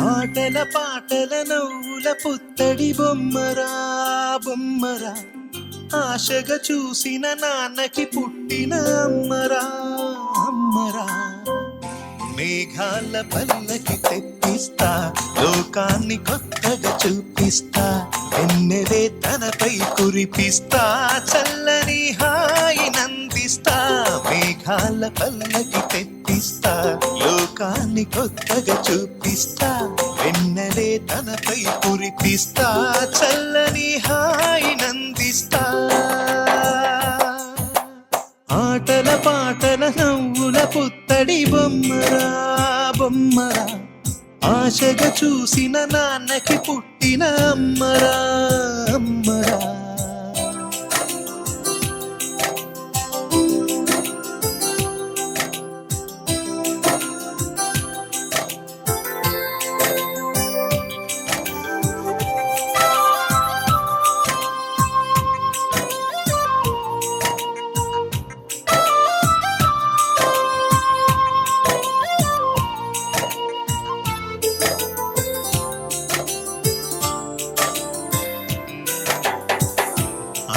ఆటల పాటల నవ్వుల పుత్తడి బొమ్మరా బొమ్మరా, ఆశగా చూసిన నాన్నకి పుట్టిన అమ్మరా అమ్మరా. మేఘాల పల్లకి తెప్పిస్తా, లోకాన్ని కొత్తగా చూపిస్తా, వెన్నెలే తనపై కురిపిస్తా, చల్లని హాయి నందిస్తా. మేఘాల పల్లకి తెప్పిస్తా, లోకాన్ని కొత్తగా చూపిస్తా, వెన్నెలే తనపై కురిపిస్తా, చల్లని హాయి నందిస్తా. ఆటల పాటల నవ్వుల పుత్తడి బొమ్మరా బొమ్మరా, ఆశగా చూసిన నాన్నకి పుట్టిన అమ్మరా అమ్మరా.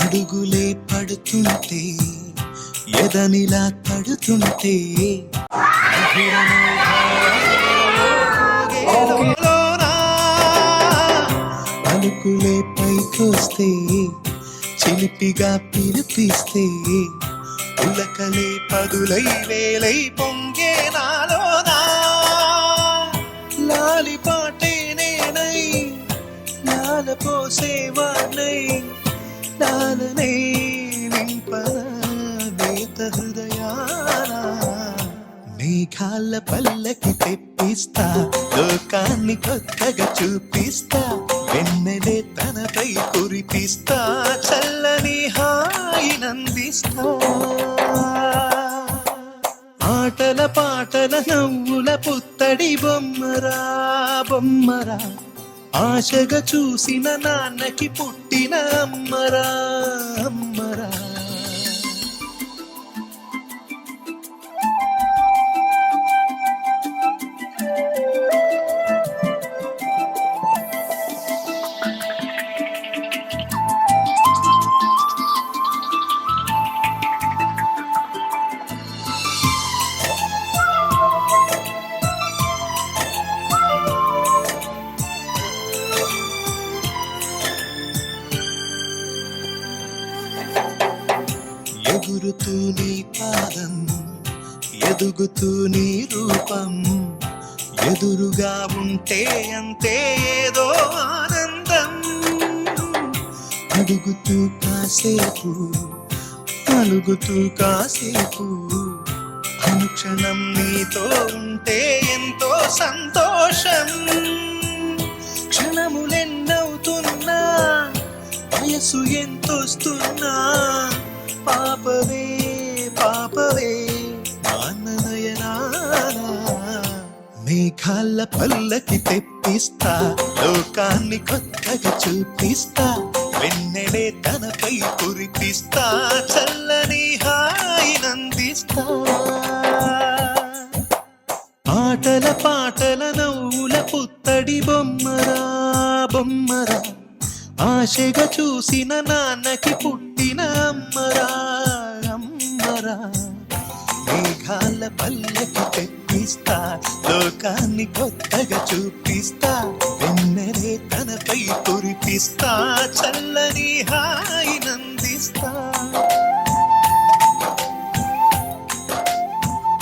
అడుగులే పడుతుంటే, ఎదనిలా తడుతుంటే, పలుకులే పైకొస్తే, చిలిపిగా పిలిపిస్తే, ఉలకలే పదులై వేలై పొంగే నాలోనా. లాలిపాటే నేనై లాల పోసేవాణ్ణై, లాలనే నింపన నేత హృదయాన. మేఘాల పల్లకి తెప్పిస్తా, లోకాన్ని కొత్తగా చూపిస్తా, వెన్నెలే తనపై కురిపిస్తా, చల్లని హాయి నందిస్తా. ఆటల పాటల నవ్వుల పుత్తడి బొమ్మరా బొమ్మరా, ఆశగా చూసిన నాన్నకి పుట్టిన అమ్మరా అమ్మరా. ఎగురుతూ నీ పాదం, ఎదుగుతూ నీ రూపం, ఎదురుగా ఉంటే అంతే ఏదో ఆనందం. అడుగుతూ కాసేపు, అలుగుతూ కాసేపు, అనుక్షణం నీతో ఉంటే ఎంతో సంతోషం. క్షణములెన్నవుతున్నా, వయసు ఎంతొస్తున్నా, పాపవే పాపవే నాన్ననయనానా. మేఘాల పల్లకి తెప్పిస్తా, లోకాన్ని కొత్తగా చూపిస్తా, వెన్నెలే తనపై కురిపిస్తా, చల్లని హాయి నందిస్తా. ఆటల పాటల నవ్వుల పుత్తడి బొమ్మరా బొమ్మరా, ఆశగా చూసిన నాన్నకి పుట్టిన అమ్మరా అమ్మరా. మేఘాల పల్లకి తెప్పిస్తా, లోకాన్ని కొత్తగా చూపిస్తా, వెన్నెలే తనపై కురిపిస్తా, చల్లని హాయి నందిస్తా.